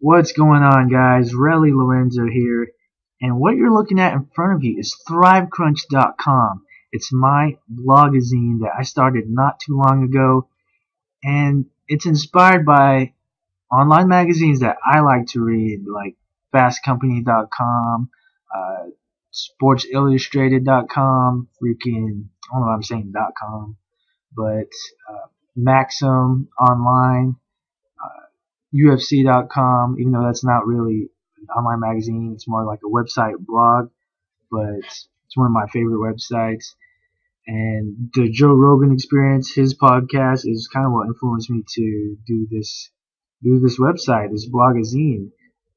What's going on, guys? Relly Lorenzo here, and what you're looking at in front of you is ThriveCrunch.com. It's my blogazine that I started not too long ago, and it's inspired by online magazines that I like to read, like FastCompany.com, SportsIllustrated.com, freaking, I don't know what I'm saying, .com, but Maxim Online, UFC.com, even though that's not really an online magazine, it's more like a website blog, but it's one of my favorite websites. And the Joe Rogan Experience, his podcast, is kind of what influenced me to do this website, this blogazine.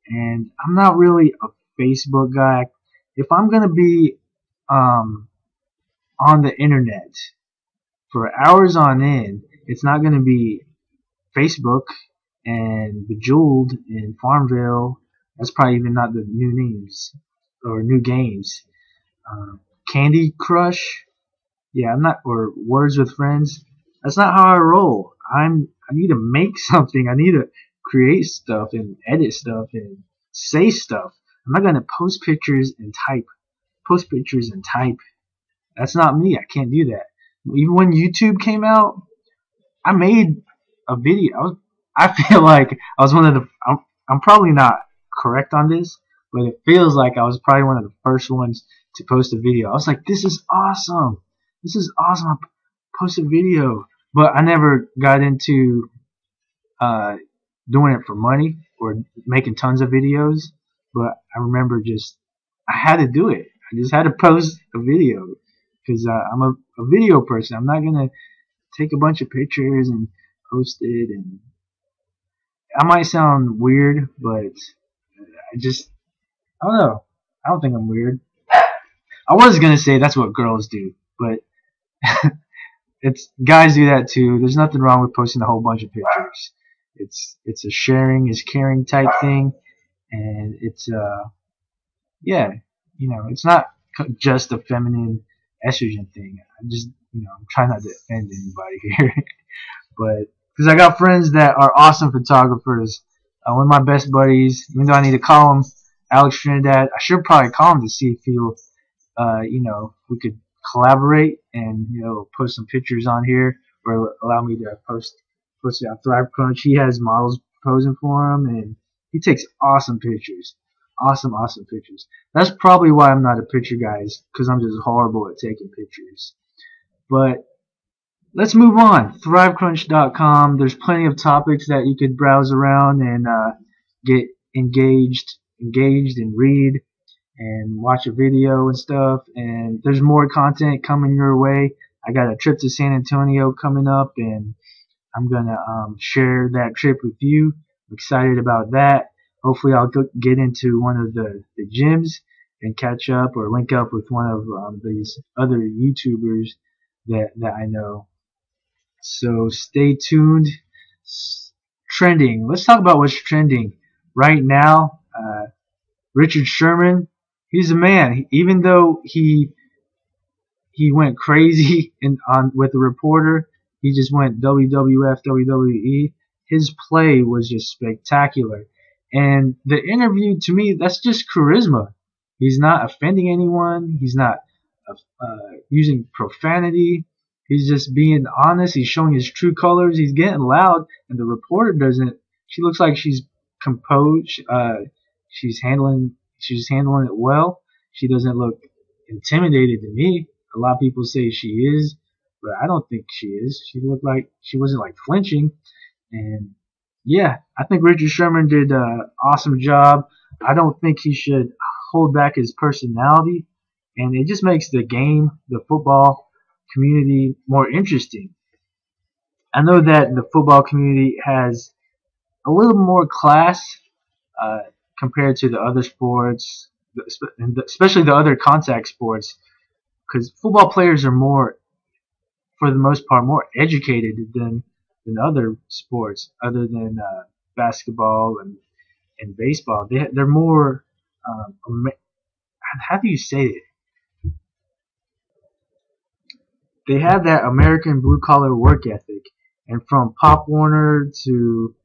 And I'm not really a Facebook guy. If I'm gonna be on the internet for hours on end, it's not gonna be Facebook and Bejeweled and Farmville. That's probably even not the new names or new games. Candy Crush, yeah, I'm not, or Words with Friends. That's not how I roll. I need to make something. I need to create stuff and edit stuff and say stuff. I'm not gonna post pictures and type. Post pictures and type. That's not me. I can't do that. Even when YouTube came out, I made a video. I feel like I was one of the. I'm probably not correct on this, but it feels like I was probably one of the first ones to post a video. I was like, "This is awesome! This is awesome! I post a video," but I never got into doing it for money or making tons of videos. But I remember I had to do it. I just had to post a video because I'm a video person. I'm not gonna take a bunch of pictures and post it, and I might sound weird, but I don't know. I don't think I'm weird. I was gonna say that's what girls do, but it's guys do that too. There's nothing wrong with posting a whole bunch of pictures. It's a sharing is caring type thing, and it's yeah, it's not just a feminine estrogen thing. I'm trying not to offend anybody here, but because I got friends that are awesome photographers. One of my best buddies, even though I need to call him Alex Trinidad, I should probably call him to see if he'll, we could collaborate and post some pictures on here, or allow me to post it on ThriveCrunch. He has models posing for him, and he takes awesome pictures, awesome pictures. That's probably why I'm not a picture guy, because I'm just horrible at taking pictures. But let's move on. ThriveCrunch.com. There's plenty of topics that you could browse around and get engaged and read and watch a video and stuff. And there's more content coming your way. I got a trip to San Antonio coming up, and I'm gonna share that trip with you. I'm excited about that. Hopefully, I'll get into one of the gyms and catch up or link up with one of these other YouTubers that I know. So stay tuned. Trending. Let's talk about what's trending right now. Richard Sherman, he's a man. Even though he went crazy with the reporter, he just went WWF, WWE. His play was just spectacular. And the interview, to me, that's just charisma. He's not offending anyone. He's not using profanity. He's just being honest. He's showing his true colors. He's getting loud, and the reporter doesn't. She looks like she's composed. She's handling it well. She doesn't look intimidated to me. A lot of people say she is, but I don't think she is. She looked like she wasn't like flinching. And yeah, I think Richard Sherman did an awesome job. I don't think he should hold back his personality, and it just makes the game, the football community, more interesting. I know that the football community has a little more class compared to the other sports, especially the other contact sports, because football players are more, for the most part, more educated than other sports, other than basketball and baseball. They're more, how do you say it? They have that American blue collar work ethic, and from Pop Warner to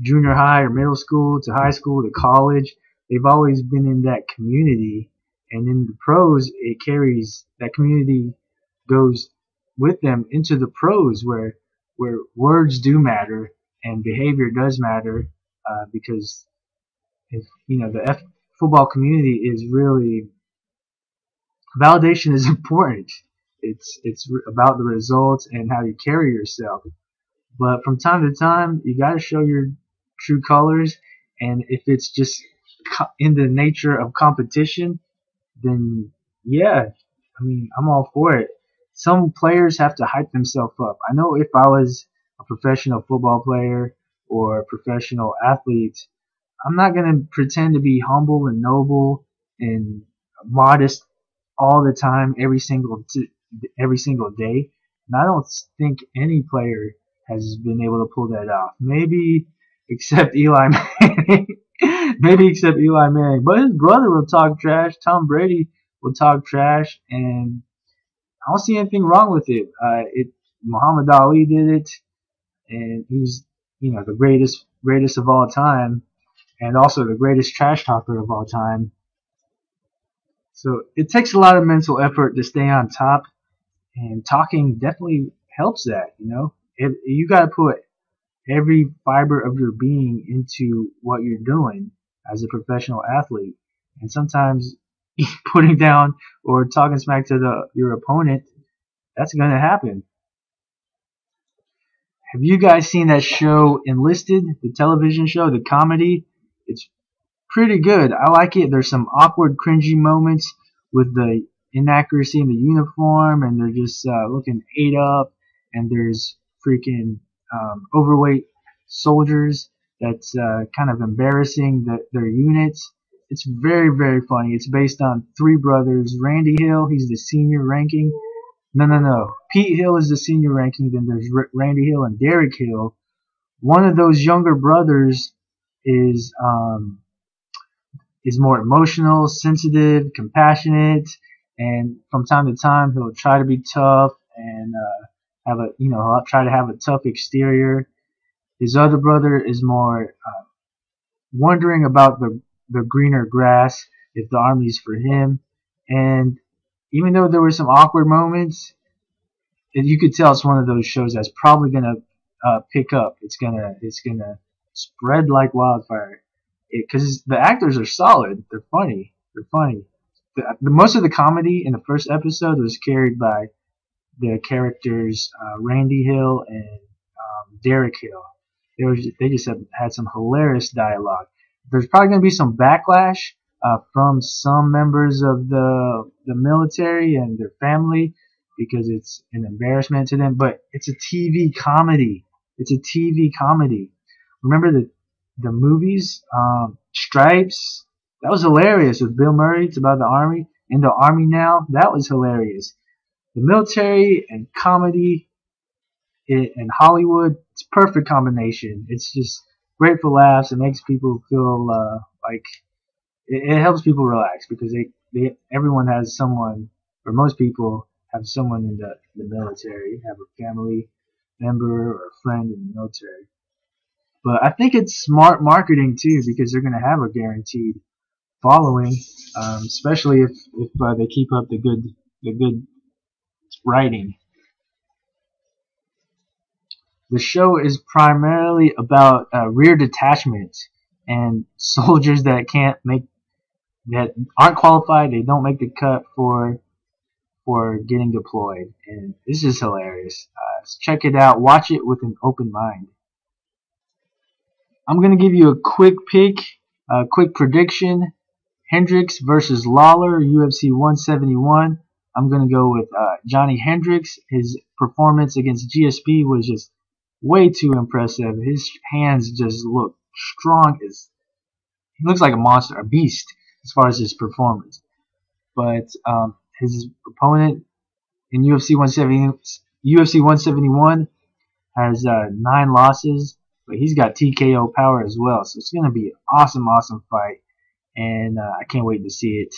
junior high or middle school to high school to college. They've always been in that community, and in the pros, it carries that community goes with them into the pros where words do matter and behavior does matter because if the football community is really validation is important. It's about the results and how you carry yourself. But from time to time, you got to show your true colors. And if it's just in the nature of competition, then yeah, I mean, I'm all for it. Some players have to hype themselves up. I know if I was a professional football player or a professional athlete, I'm not going to pretend to be humble and noble and modest all the time, every single day. And I don't think any player has been able to pull that off. Maybe except Eli Manning. Maybe except Eli Manning. But his brother will talk trash. Tom Brady will talk trash, and I don't see anything wrong with it. Muhammad Ali did it, and he was, the greatest of all time, and also the greatest trash talker of all time. So it takes a lot of mental effort to stay on top, and talking definitely helps that. You got to put every fiber of your being into what you're doing as a professional athlete, and sometimes putting down or talking smack to your opponent, that's going to happen. Have you guys seen that show Enlisted, the television show, the comedy? It's pretty good. I like it. There's some awkward, cringy moments with the inaccuracy in the uniform, and they're just looking ate up, and there's freaking overweight soldiers that's kind of embarrassing their units. It's very, very funny. It's based on three brothers. Randy Hill, he's the senior ranking. No. Pete Hill is the senior ranking. Then there's Randy Hill and Derek Hill. One of those younger brothers is more emotional, sensitive, compassionate, and from time to time he'll try to be tough and he'll try to have a tough exterior. His other brother is more wondering about the greener grass, if the army's for him. And even though there were some awkward moments, you could tell it's one of those shows that's probably gonna pick up. It's gonna spread like wildfire because the actors are solid. They're funny. The most of the comedy in the first episode was carried by the characters Randy Hill and Derek Hill. They just had some hilarious dialogue. There's probably going to be some backlash from some members of the military and their family because it's an embarrassment to them. But it's a TV comedy. It's a TV comedy. Remember the movies, Stripes? That was hilarious with Bill Murray. It's about the Army. In the Army Now, that was hilarious. The military and comedy and Hollywood, it's a perfect combination. It's just great for laughs. It makes people feel like it helps people relax because everyone has someone, or most people have someone in the military, have a family member or a friend in the military. But I think it's smart marketing too because they're going to have a guaranteed following, especially if they keep up the good writing. The show is primarily about rear detachment and soldiers that aren't qualified. They don't make the cut for getting deployed, and this is hilarious. Check it out. Watch it with an open mind. I'm gonna give you a quick pick, a quick prediction. Hendricks versus Lawler, UFC 171. I'm gonna go with Johnny Hendricks. His performance against GSP was just way too impressive. His hands just look strong as he looks like a monster, a beast as far as his performance. But his opponent in UFC 171 has 9 losses, but he's got TKO power as well. So it's gonna be an awesome fight, and I can't wait to see it.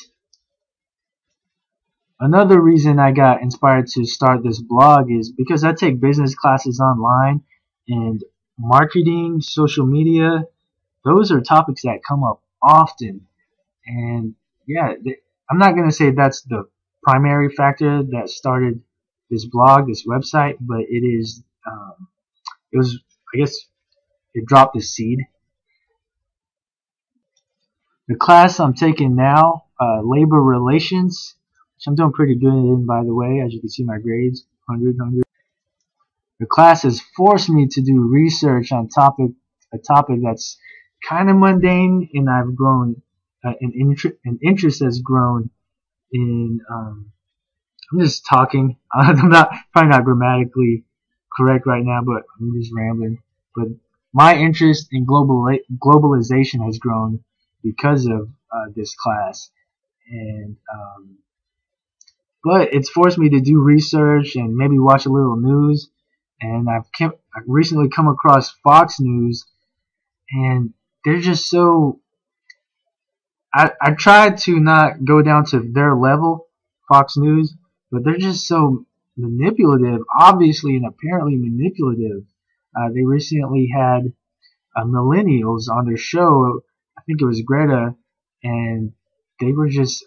Another reason I got inspired to start this blog is because I take business classes online, and marketing, social media. Those are topics that come up often. And yeah, I'm not going to say that's the primary factor that started this blog, this website, but it is, it was, I guess, it dropped the seed. The class I'm taking now, labor relations, which I'm doing pretty good in, by the way. As you can see, my grades, 100. The class has forced me to do research on a topic that's kind of mundane, and I've grown, an interest has grown in, I'm just talking. I'm probably not grammatically correct right now, but I'm just rambling. But my interest in globalization has grown because of this class, and but it's forced me to do research and maybe watch a little news. And I've recently come across Fox News, and they're just so. I tried to not go down to their level, Fox News, but they're just so manipulative, obviously and apparently manipulative. They recently had millennials on their show. I think it was Greta, and they were just.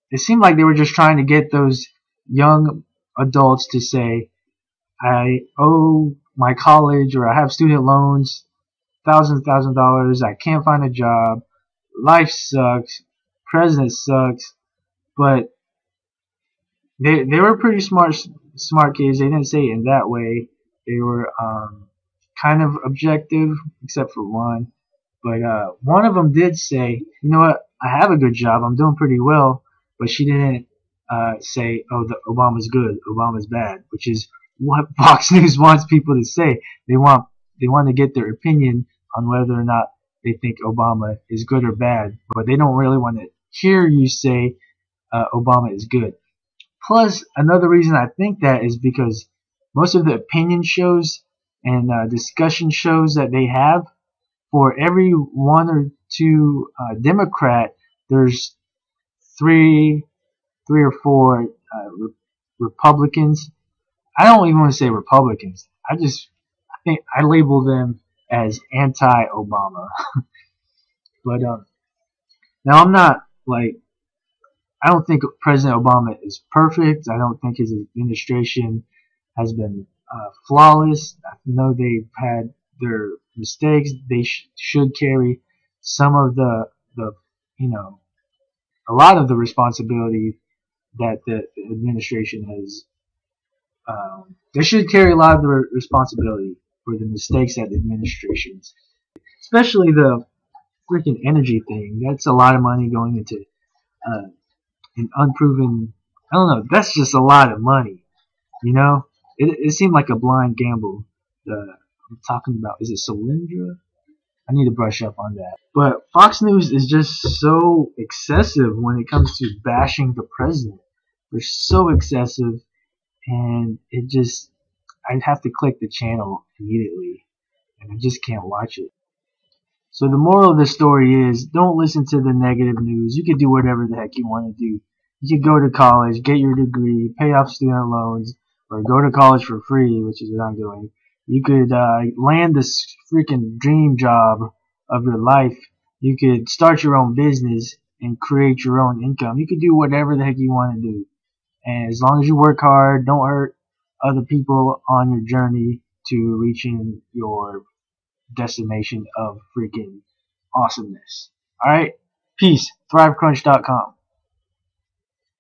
It seemed like they were just trying to get those young adults to say, "I owe my college, or I have student loans, thousand dollars. I can't find a job. Life sucks. President sucks." But they were pretty smart kids. They didn't say it in that way. They were kind of objective, except for one. But one of them did say, "You know what? I have a good job. I'm doing pretty well." But she didn't say, "Oh, Obama's good, Obama's bad," which is what Fox News wants people to say. They want to get their opinion on whether or not they think Obama is good or bad, but they don't really want to hear you say Obama is good. Plus, another reason I think that is because most of the opinion shows and discussion shows that they have, for every one or two Democrat, there's three or four Republicans. I don't even want to say Republicans. I think I label them as anti-Obama. But now I'm not like, I don't think President Obama is perfect. I don't think his administration has been flawless. I know they've had their mistakes. They should carry some of the you know a lot of the responsibility that the administration has. They should carry a lot of the responsibility for the mistakes that the administrations, especially the freaking energy thing. That's a lot of money going into an unproven. I don't know. That's just a lot of money. You know, it seemed like a blind gamble. I'm talking about, is it Solyndra? I need to brush up on that. But Fox News is just so excessive when it comes to bashing the president. They're so excessive, and I'd have to click the channel immediately, and I just can't watch it. So the moral of the story is, don't listen to the negative news. You can do whatever the heck you want to do. You can go to college, get your degree, pay off student loans, or go to college for free, which is what I'm doing. You could land this freaking dream job of your life. You could start your own business and create your own income. You could do whatever the heck you want to do. And as long as you work hard, don't hurt other people on your journey to reaching your destination of freaking awesomeness. Alright? Peace. ThriveCrunch.com.